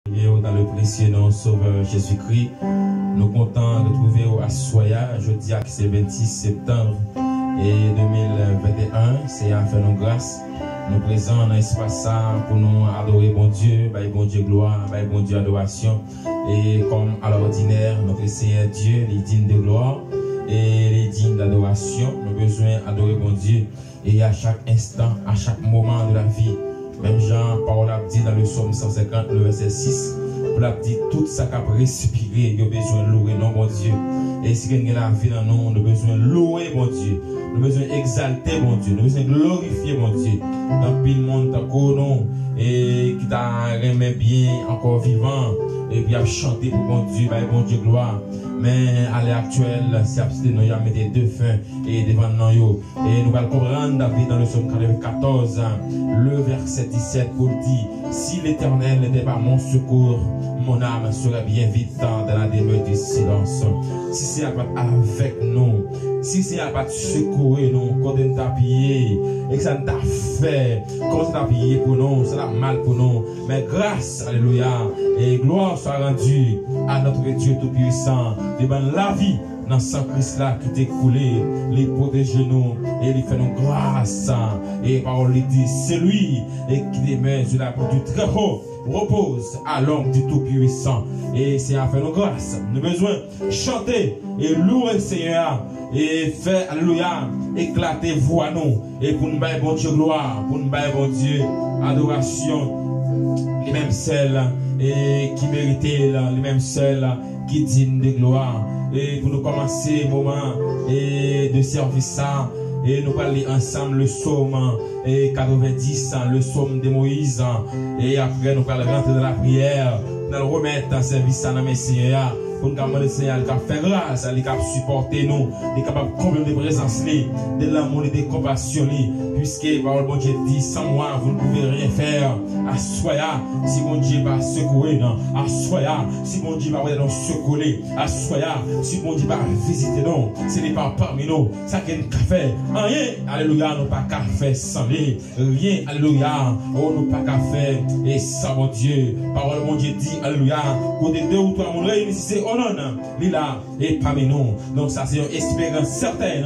Dans le précieux nom Sauveur Jésus-Christ, nous comptons de trouver à Soya, jeudi c'est 26 septembre et 2021, c'est à faire nos grâces. Nous présents dans l'espace pour nous adorer bon Dieu, bon Dieu gloire, bon Dieu adoration. Et comme à l'ordinaire, notre Seigneur Dieu, il est digne de gloire et il est digne d'adoration. Nous avons besoin d'adorer bon Dieu et à chaque instant, à chaque moment de la vie. Même Jean, Paul a dit dans le psaume 150, le verset 6, Paul a dit tout ça qu'a respiré, il a besoin de louer non bon Dieu. Et si il y a la vie dans nous, nous avons besoin de louer bon Dieu. Nous avons besoin d'exalter bon Dieu. Nous avons besoin de glorifier bon Dieu. Dans le monde, nous et qui t'a remis bien, encore vivant, et puis a chanté pour bon Dieu gloire. Mais à l'heure actuelle, si nous avons mis deux fins et devant nous, et nous allons comprendre David dans le psaume 14, le verset 17 pour dire, si l'Éternel n'était pas mon secours, mon âme serait bien vite dans la demeure du silence. Si c'est avec nous, si c'est pas de secourir nous, quand on t'a pillé, et que ça t'a fait, quand on t'a pillé pour nous, ça t'a mal pour nous, mais grâce, alléluia, et gloire soit rendue à notre Dieu Tout-Puissant, devant la vie, dans sang Christ là qui t'est coulé, les protéger nous, et il fait nous grâce, et parole lui dit, c'est lui, et qui demeure sur la porte du très haut, repose à l'ombre du Tout-Puissant, et c'est à faire nos grâces, nous avons besoin de chanter, et louer le Seigneur, et faire, alléluia, éclater voix nous, et pour nous bailler bon Dieu gloire, pour nous bailler bon Dieu adoration, les mêmes celles, et qui méritent, les mêmes celles, qui dignent de gloire, et pour nous commencer moment et de service ça, et nous parler ensemble le psaume et 90, le psaume de Moïse, et après nous allons rentrer dans la prière, nous allons remettre en service à nos Seigneur. Pour nous demander le Seigneur, il a fait grâce, il a supporté nous, il est capable de combler de présence, de l'amour et de compassion, puisque par le bon Dieu dit, sans moi, vous ne pouvez rien faire. Assoya, si mon Dieu va secouer, non. Assoya, si mon Dieu va nous secouer. Assoya, si mon Dieu va visiter, non. Ce n'est pas parmi nous. Ça qu'il a fait. Rien, alléluia, nous pas qu'à faire sans lui. Rien, alléluia, oh, nous pas qu'à faire. Et ça, mon Dieu, parole, mon Dieu dit, alléluia, côté deux ou trois, mon réunissez, oh non, il là, et parmi nous. Donc, ça, c'est une espérance certaine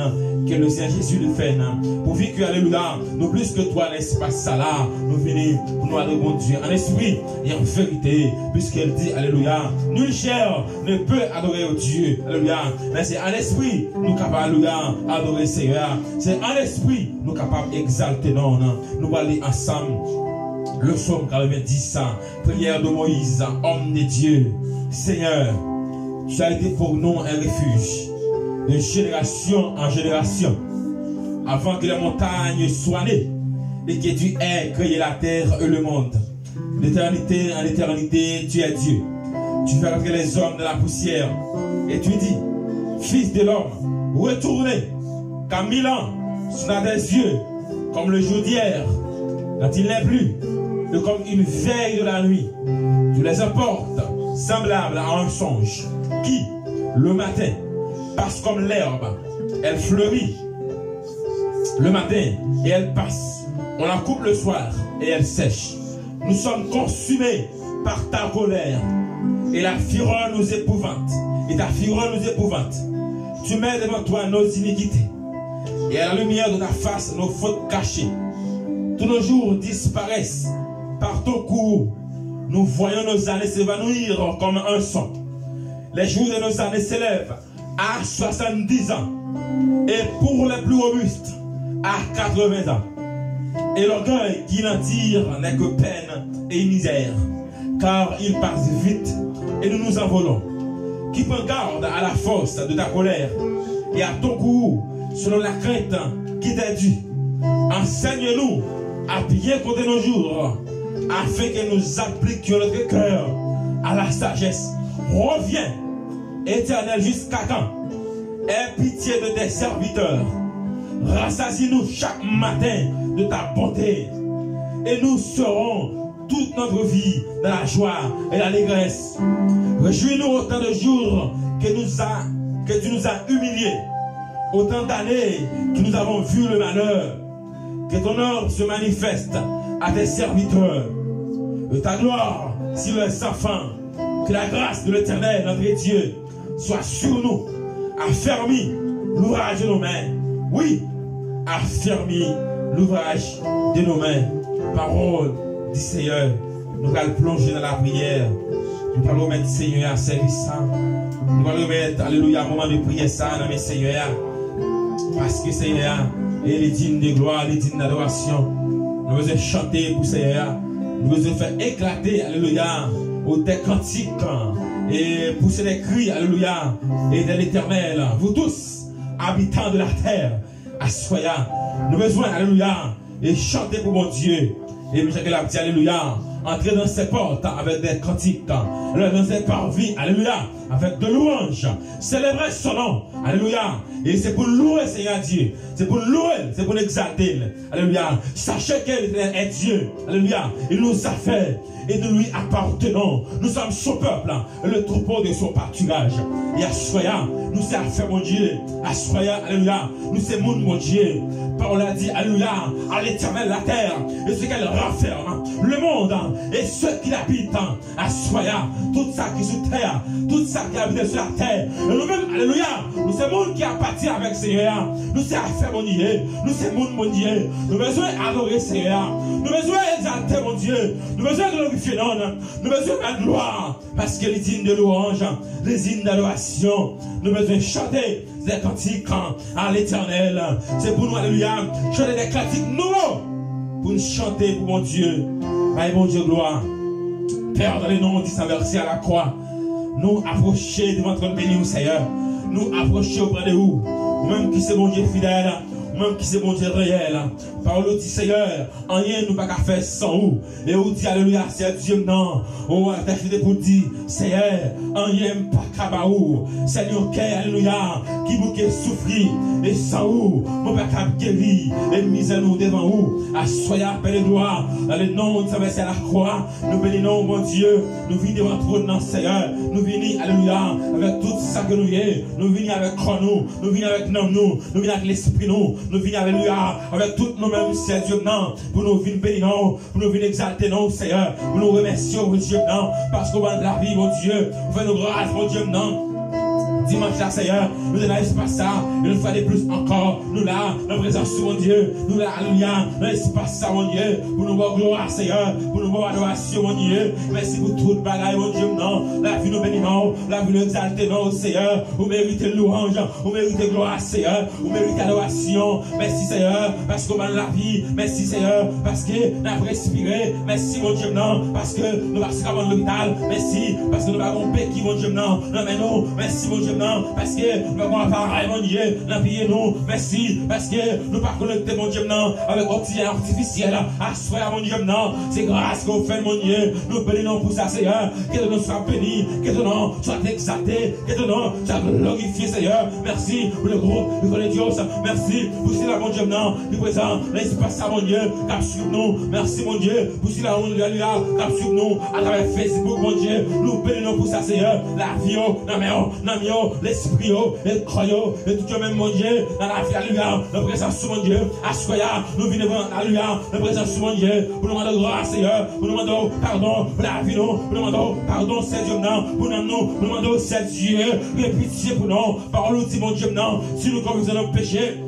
que le Seigneur Jésus le fait. Pour vivre que, alléluia, nous plus que toi, l'espace, ça là, nous venons pour nous adorer mon Dieu en esprit et en vérité, puisqu'elle dit, alléluia, nul chair ne peut adorer Dieu, alléluia, mais c'est en esprit, nous capables, alléluia, adorer Seigneur, c'est en esprit, nous capables d'exalter, non, nous allons ensemble, le psaume 90, prière de Moïse, homme de Dieu, Seigneur, tu as été pour nous un refuge, de génération en génération, avant que les montagnes soient nées, et que tu aies créé la terre et le monde. D'éternité en éternité, tu es Dieu. Tu fais rentrer les hommes de la poussière. Et tu dis, fils de l'homme, retournez, car 1000 ans sont dans tes yeux, comme le jour d'hier, quand il n'est plus, et comme une veille de la nuit. Tu les emportes, semblables à un songe, qui, le matin, passe comme l'herbe, elle fleurit le matin, et elle passe. On la coupe le soir et elle sèche. Nous sommes consumés par ta colère. Et la fureur nous épouvante. Et ta fureur nous épouvante. Tu mets devant toi nos iniquités. Et à la lumière de ta face, nos fautes cachées. Tous nos jours disparaissent par ton courroux. Nous voyons nos années s'évanouir comme un son. Les jours de nos années s'élèvent à 70 ans. Et pour les plus robustes, à 80 ans. Et l'orgueil qui n'en tire n'est que peine et misère, car il passe vite et nous nous envolons. Qui prend garde à la force de ta colère et à ton courroux selon la crainte qui t'est due. Enseigne-nous à bien compter nos jours, afin que nous appliquions notre cœur à la sagesse. Reviens, Éternel, jusqu'à quand? Aie pitié de tes serviteurs. Rassasie-nous chaque matin de ta bonté. Et nous serons toute notre vie dans la joie et l'allégresse. Réjouis-nous autant de jours que tu nous as humiliés. Autant d'années que nous avons vu le malheur. Que ton œuvre se manifeste à tes serviteurs. Et ta gloire si les enfants, que la grâce de l'Éternel, notre Dieu, soit sur nous, affermis l'ouvrage de nos mains. Oui, affermis l'ouvrage de nos mains. Parole du Seigneur, nous allons plonger dans la prière. Nous allons mettre Seigneur à service. Nous allons mettre, alléluia, un moment de prière ça dans mes Seigneur. Parce que Seigneur, il est digne de gloire, il est digne d'adoration. Nous devons chanter pour Seigneur. Nous devons faire éclater, alléluia, au des cantiques et pousser des cris, alléluia, et de l'Éternel. Vous tous, habitants de la terre, assoyez. Nous avons besoin, alléluia, et chanter pour mon Dieu. Et nous allons dire, alléluia, entrer dans ses portes avec des cantiques, dans ses parvis, alléluia, avec de louanges, célébrer son nom, alléluia. Et c'est pour louer Seigneur Dieu, c'est pour louer, c'est pour l'exalter, alléluia. Sachez qu'il est Dieu, alléluia. Il nous a fait et nous lui appartenons. Nous sommes son peuple, le troupeau de son pâturage. Et assoya, nous c'est affaire mon Dieu, assoya, alléluia, nous c'est mon Dieu. Paul a dit, alléluia, à l'Éternel la terre et ce qu'elle renferme, le monde et ceux qui l'habitent, assoya, tout ça qui est sous terre, tout ça qui habite sur la terre. Et nous-mêmes, alléluia, nous c'est monde qui appartient avec Seigneur. Nous c'est affaire mon Dieu, nous c'est mon Dieu. Nous besoin adorer Seigneur, nous besoin exalter mon Dieu, nous besoin glorifier non, nous besoin de gloire parce que les dignes de louange, les dignes d'adoration, nous besoin chanter des cantiques à l'Éternel. C'est pour nous, alléluia, chanter des cantiques nouveaux pour nous chanter pour mon Dieu. Aïe mon Dieu, gloire. Père, dans les noms dit ça versé à la croix, nous approcher devant ton béni, Seigneur. Nous approcher auprès de vous. Même qui c'est mon Dieu fidèle, même qui c'est mon Dieu réel. Parole dit Seigneur, rien nous pas qu'à faire sans vous. Et vous dit alléluia, c'est Dieu non. On va t'acheter pour dire Seigneur, rien pas qu'à baou. Seigneur, alléluia, qui vous qui souffrir. Et sans vous, mon pas qu'à guérir. Et mise nous devant vous. Soyez appelés gloire. Dans le nom de sa à la croix. Nous bénissons mon Dieu. Nous venons devant votre nom, Seigneur. Nous venons, alléluia, avec tout ça que nous y nous venons avec nous. Nous venons avec nous. Nous venons avec l'esprit nous. Nous venons, alléluia, avec toutes nos même c'est Dieu non, pour nous venir bénir, pour nous venir exalter non, Seigneur, pour nous remercier mon Dieu non, parce qu'on va de la vie, mon Dieu, fait nos grâces, mon Dieu non. Dimanche là, Seigneur, nous dans l'espace ça, et une fois de plus encore, nous là, dans la présence de mon Dieu, nous là, alléluia, dans l'espace ça, mon Dieu, pour nous voir gloire, Seigneur, pour nous voir adoration, mon Dieu. Merci pour tout le bagaille, mon Dieu, non. La vie nous bénissons, la vie nous exaltons, non, Seigneur. Vous méritez louange, vous méritez gloire, Seigneur. Vous méritez adoration. Merci, Seigneur, parce qu'on a la vie. Merci, Seigneur, parce que nous avons respiré. Merci, mon Dieu, non, parce que nous passons comme l'hôpital. Merci, parce que nous avons béquille, mon Dieu, non. Non, mais non, merci, mon Dieu. Non, parce que nous avons un appareil, mon Dieu, n'enviez nous, merci, parce que nous pas connectés, mon Dieu, non, avec oxygène artificiel, assoyez, mon Dieu, non, c'est grâce qu'on fait, mon Dieu, nous bénissons pour ça, Seigneur, que ton nom soit béni, que ton nom soit exalté, que ton nom soit glorifié, Seigneur, merci pour le groupe, le Dieu, merci pour cela, mon Dieu, non, du présent, l'espace, mon Dieu, cap sur nous, merci, mon Dieu, pour cela, on lui a cap sur nous, à travers Facebook, mon Dieu, nous bénissons pour ça, Seigneur, la vie, l'esprit, et croyons, et tout le même, mon Dieu, dans la vie, alléluia, la présence, mon Dieu, assoya, nous venons, alléluia, la présence, mon Dieu, pour nous demander grâce, Seigneur, pour nous demander pardon, pour la vie, pour nous demander pardon, c'est Dieu, non, pour nous demander, c'est Dieu, et pitié pour nous, parole, dit, mon Dieu, non, si nous commettons nos péchés,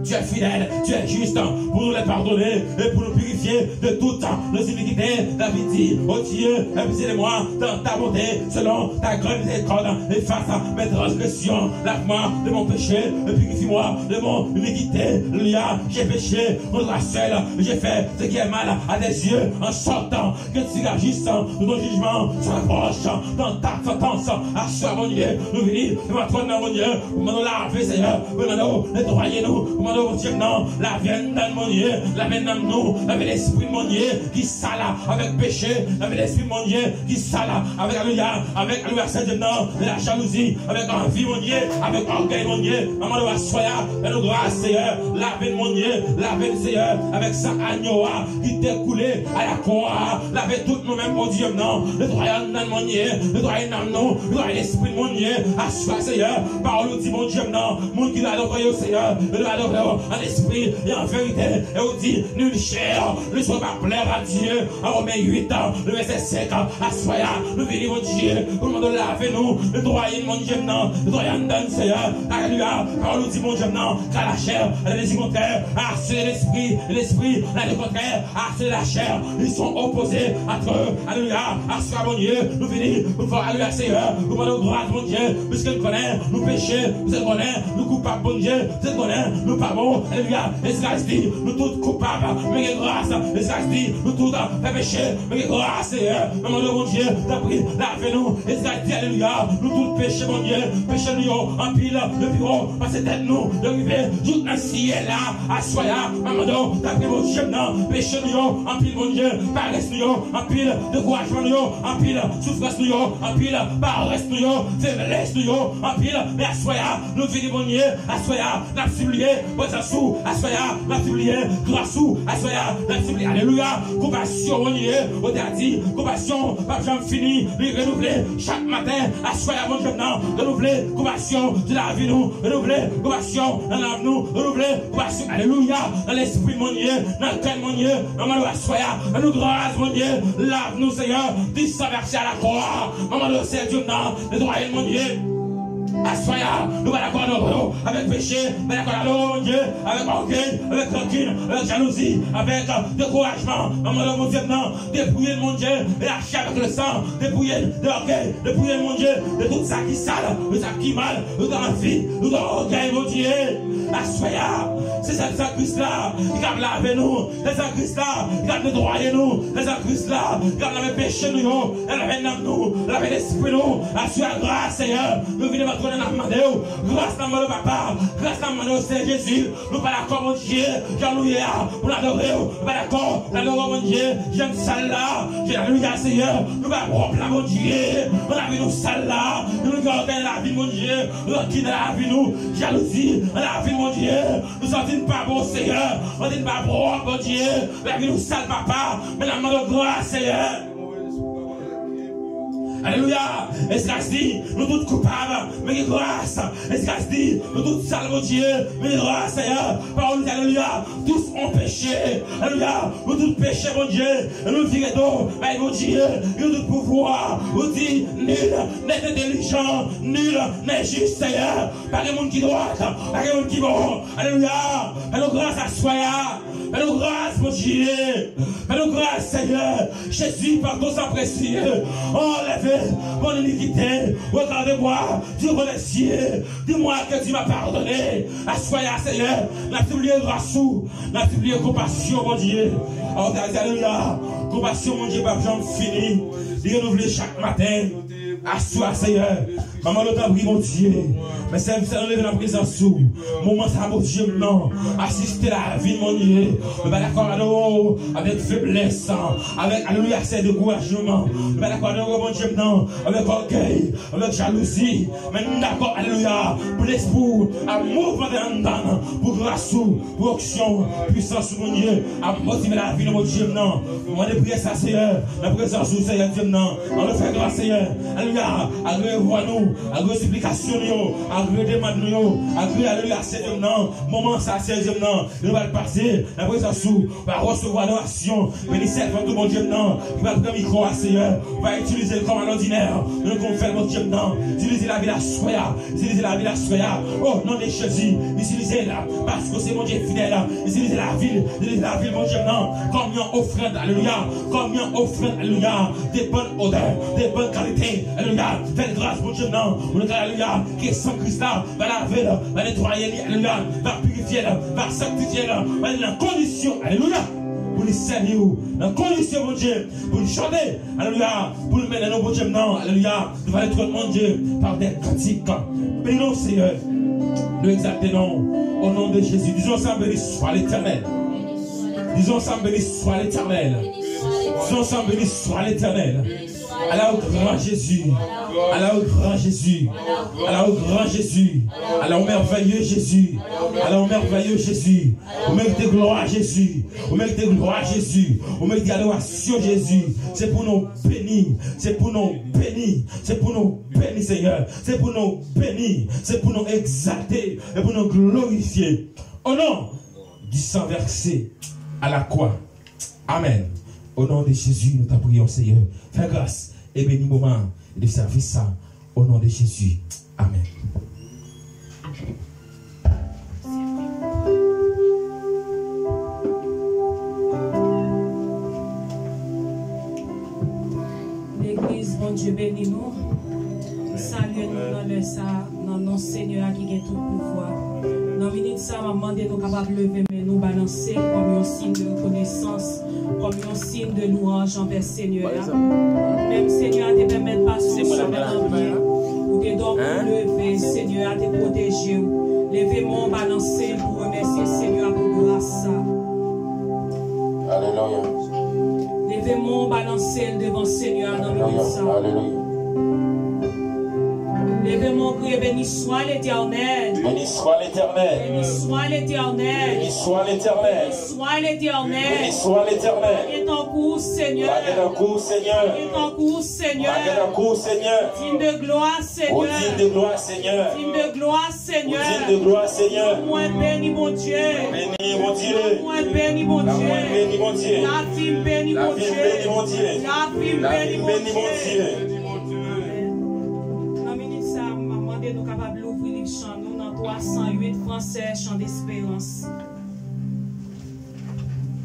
tu es fidèle, tu es juste pour nous les pardonner et pour nous purifier de toutes nos iniquités. David dit, oh Dieu, avisez-moi dans ta bonté, selon ta grande miséricorde, efface mes transgressions, lave-moi de mon péché et purifie-moi de mon iniquité. Léa, j'ai péché contre la seule, j'ai fait ce qui est mal à tes yeux en sortant que tu agissant de ton jugement sur la proche dans ta sentence. À soi, mon Dieu, nous venons devant toi, mon Dieu, pour nous laver, Seigneur, pour nous nettoyer-nous. Mon Dieu, non, la veine dans mon Dieu, la veine dans nous, avec l'esprit de mon Dieu qui s'ala avec péché, avec l'esprit de mon Dieu qui s'ala avec alléluia, avec alléluia, c'est Dieu, non, la jalousie, avec envie, mon Dieu, avec orgueil, mon Dieu, maman de soya, et nous grâce, Seigneur, la veine, mon Dieu, la veine, Seigneur, avec sa agneau qui t'est coulé à la croix, laver tout nous-mêmes, mon Dieu, non, le droit dans mon Dieu, le droit dans nous, le droit l'esprit de mon Dieu, à soi, Seigneur, parole, dit mon Dieu, non, mon qui l'a adoré, Seigneur, le adoré en esprit et en vérité, et on dit, nul chair ne sois pas plaire à Dieu. En Romains 8, le verset 5, assoya, nous venons, mon Dieu, pour nous laver nous, nettoyer, mon Dieu, non, nettoyer dans le Seigneur. Alléluia, parole nous dit, mon Dieu, non, car la chair, elle est du contraire, c'est l'esprit, l'esprit, elle est du contraire, c'est la chair, ils sont opposés entre eux. Alléluia, assoya, mon Dieu, nous venons, pour voir, alléluia, Seigneur, nous demandons grâce, mon Dieu, puisqu'il connaît, nous péchés, puisqu'il connaît, nous coupables, mon Dieu, puisqu'il connaît, nous pas bons, alléluia, et ce dit, nous tous coupables, mais grâce, et ce dit, nous tous fait péché, mais grâce, Seigneur, maman de mon Dieu, t'as pris, lavez-nous, et ce dit, alléluia, nous tous péchés, mon Dieu, péché nous, en pile, le bureau, parce que tête nous, de river, tout dans le ciel là, à soya, maman de, t'as pris mon Dieu, non, péché nous, en pile, mon Dieu, paresse nous, en pile, découragement nous, en pile, souffrance nous, en pile, paresse nous, faiblesse nous, en pile, mais à soya, nous venons, mon Dieu, à soya, n'a supplié, Bosassou, à soya, n'a supplié, Grassou, à soya, n'a supplié, alléluia, compassion, mon Dieu, au dernier, compassion, pas jamais fini, lui renouveler, chaque matin, à soya, mon Dieu, non, renouveler, compassion, de la vie nous, renouveler, compassion, dans l'âme nous, renouveler, compassion, alléluia, dans l'esprit, mon Dieu, dans le cœur, mon Dieu, maman de soya, dans nous grâce, mon Dieu, lave-nous, Seigneur, disverser à la croix, maman de Seigneur, Dieu, non, nettoyer, mon Dieu. Assoya, nous allons d'accord avec péché, nous allons d'accord, mon Dieu, avec orgueil, avec rancune, avec jalousie, avec découragement. Maman, mon Dieu, non, dépouiller mon Dieu, et lâcher avec le sang, dépouiller de l'orgueil, dépouiller mon Dieu, de tout ça qui sale, de ça qui mal, nous dans la vie, nous dans l'orgueil, mon Dieu. Assoya, c'est ça Christ là, qui a lavé nous, c'est ça Christ là, qui a nettoyé nous, c'est ça Christ là, qui a lavé péché nous, elle a lavé nous, elle a lavé l'esprit nous, assoya grâce, Seigneur, nous venons maintenant. Grâce à mon papa, grâce à mon Seigneur Jésus, nous pas d'accord, mon Dieu, j'alléluia, pour l'adorer, nous pas d'accord, l'adorer, mon Dieu, j'aime ça là, j'alléluia, Seigneur, nous pas rompre là, mon Dieu, on a vu nous ça là, nous gardons la vie, mon Dieu, nous quittons la vie, nous, jalousie, la vie, mon Dieu, nous sommes pas bon, Seigneur, on n'est pas bon, mon Dieu, la vie nous sale, papa, mais la main de grâce, Seigneur. Alléluia. Est-ce qu'elle dit, nous tous coupables, mais grâce. Est-ce qu'elle dit, nous tous sales, mon Dieu, mais grâce, Seigneur. Parole, alléluia. Tous ont péché. Alléluia. Nous tous péché, mon Dieu. Et nous disons, mais mon Dieu, nous tous pouvoir. Vous dites, nul n'est intelligent, nul n'est juste, Seigneur. Pas de monde qui doit, pas de monde qui bon. Alléluia. Fais-nous grâce à Soya. Fais-nous grâce, mon Dieu. Fais-nous grâce, Seigneur. Jésus, par ton sang précieux. Enlève mon iniquité. Regardez-moi, Dieu mon cieux. Dis-moi que tu m'as pardonné. Assoya, Seigneur. N'a supplié grâce, n'a supplié compassion, mon Dieu. Alléluia. Compassion, mon Dieu, pas jamais fini. Il renouvelle chaque matin. Assois, Seigneur. Maman, le temps brille, mon Dieu. Mais c'est enlever la présence sous. Moment, ça, mon Dieu, non. Assister la vie, mon Dieu. Mais pas d'accord, avec faiblesse, avec, alléluia, c'est découragement. Mais pas d'accord, mon Dieu, non. Avec orgueil, avec jalousie. Mais d'accord, alléluia, pour l'esprit, amour, pour grâce, pour action, puissance, mon Dieu, à motiver la vie, mon Dieu, non. On a prié ça, Seigneur. La présence sous, Seigneur, Dieu, non. On le fait grâce, Seigneur. Alléluia, agréez-vous, agréez supplication, agréez demande, agréez, alléluia, Seigneur, non. Moment, ça, Seigneur, non. Il va le passer, la présence sous, va recevoir l'oration. Béni, Seigneur, tout mon Dieu, non. Il va prendre le micro, Seigneur. Va utiliser comme à l'ordinaire. Nous confère, mon Dieu, non. Utilisez la vie à soya. Utilisez la vie à soya. Oh, non, de Jésus. Utilisez-la. Parce que c'est mon Dieu fidèle. Utilisez la ville. Utilisez la ville, mon Dieu, non. Comme une offrande, alléluia. Comme une offrande, alléluia. Des bonnes odeurs, des bonnes qualités. Alléluia. Faites grâce, mon Dieu, non. Alléluia. Qui est sans Christ là. Va laver, va nettoyer, alléluia. Va purifier, va sanctifier, va dans la condition. Alléluia. Pour les servir, dans la condition, mon Dieu, pour nous chanter, alléluia, pour nous mettre dans nos Dieu, non, alléluia, nous allons être, mon Dieu, par des cantiques. Bénis-nous, Seigneur, nous exaltons au nom de Jésus. Disons ensemble, béni soit l'Éternel. Disons ensemble, béni soit l'Éternel. Disons ensemble, béni soit l'Éternel. Allah au grand Jésus. Allah au grand Jésus. Allah au grand Jésus. Allah au merveilleux Jésus. Allah au merveilleux Jésus. Au méritez gloire Jésus. Au méritez gloire Jésus. Au méritez adoration Jésus. C'est pour nous bénir. C'est pour nous bénir. C'est pour nous bénir, Seigneur. C'est pour nous bénir. C'est pour nous exalter. Et pour nous glorifier. Au nom du sang versé à la croix. Amen. Au nom de Jésus, nous t'en prions, Seigneur. Fais grâce et bénis le moment de service ça. Au nom de Jésus. Amen. L'église, bon Dieu, bénis-nous. Salut-nous dans le ça, dans nos Seigneur qui a tout pouvoir. Dans la minute, ça m'a demandé nous capables de lever, mais nous balancer comme un signe de reconnaissance, comme un signe de louange envers Seigneur. Même Seigneur, te permettre de passer sur le bien, ou te donner lever, Seigneur, te protéger. Levez-moi, balancer pour remercier Seigneur pour grâce. Alléluia. Levez-moi, balancer devant Seigneur dans la minute. Alléluia. Levez-moi, crier, béni soit l'Éternel. Béni soit l'Éternel. Béni soit l'Éternel. Béni soit l'Éternel. Béni soit l'Éternel. Béni soit l'Éternel. Est en cours, Seigneur. Est en cours, Seigneur. Est en cours, Seigneur. Est en cours, Seigneur. Digne de gloire, Seigneur. Digne de gloire, Seigneur. Digne de gloire, Seigneur. Digne de gloire, Seigneur. Moi béni, mon Dieu. Béni, mon Dieu. Moi béni, mon Dieu. Béni, mon Dieu. La vie béni, mon Dieu. Béni, mon Dieu. La vie béni, mon Dieu. Nous sommes capables d'ouvrir les chants, nous dans 308 français, chant d'espérance.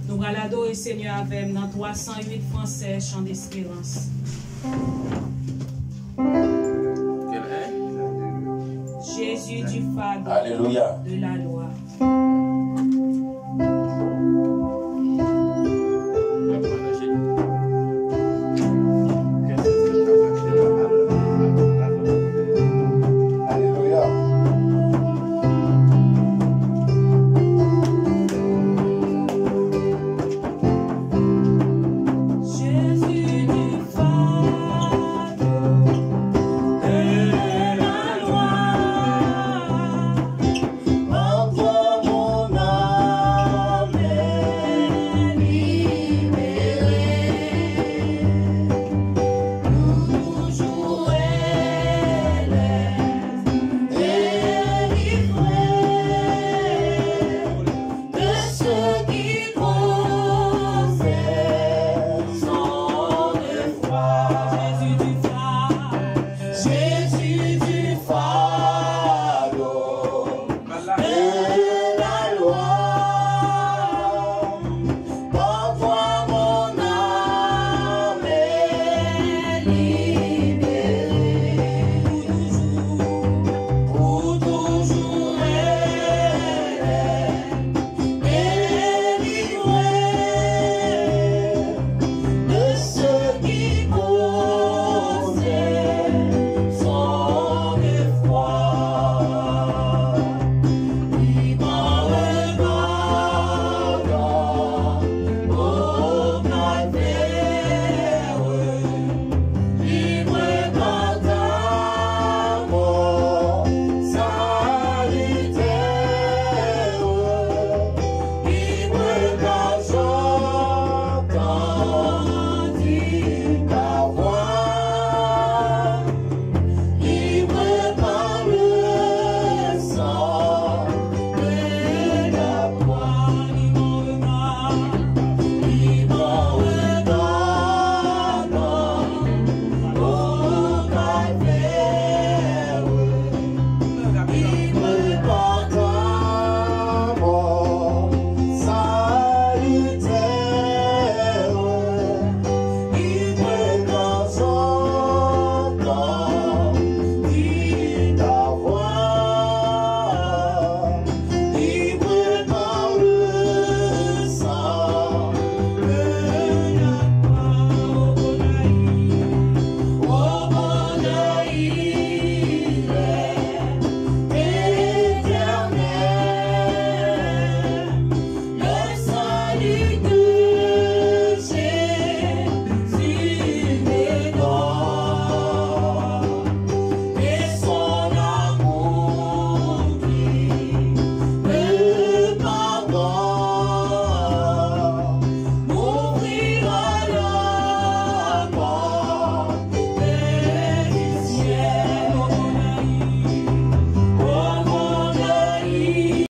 Nous allons adorer Seigneur avec dans 308 français, chant d'espérance. Jésus du fardeau de la loi.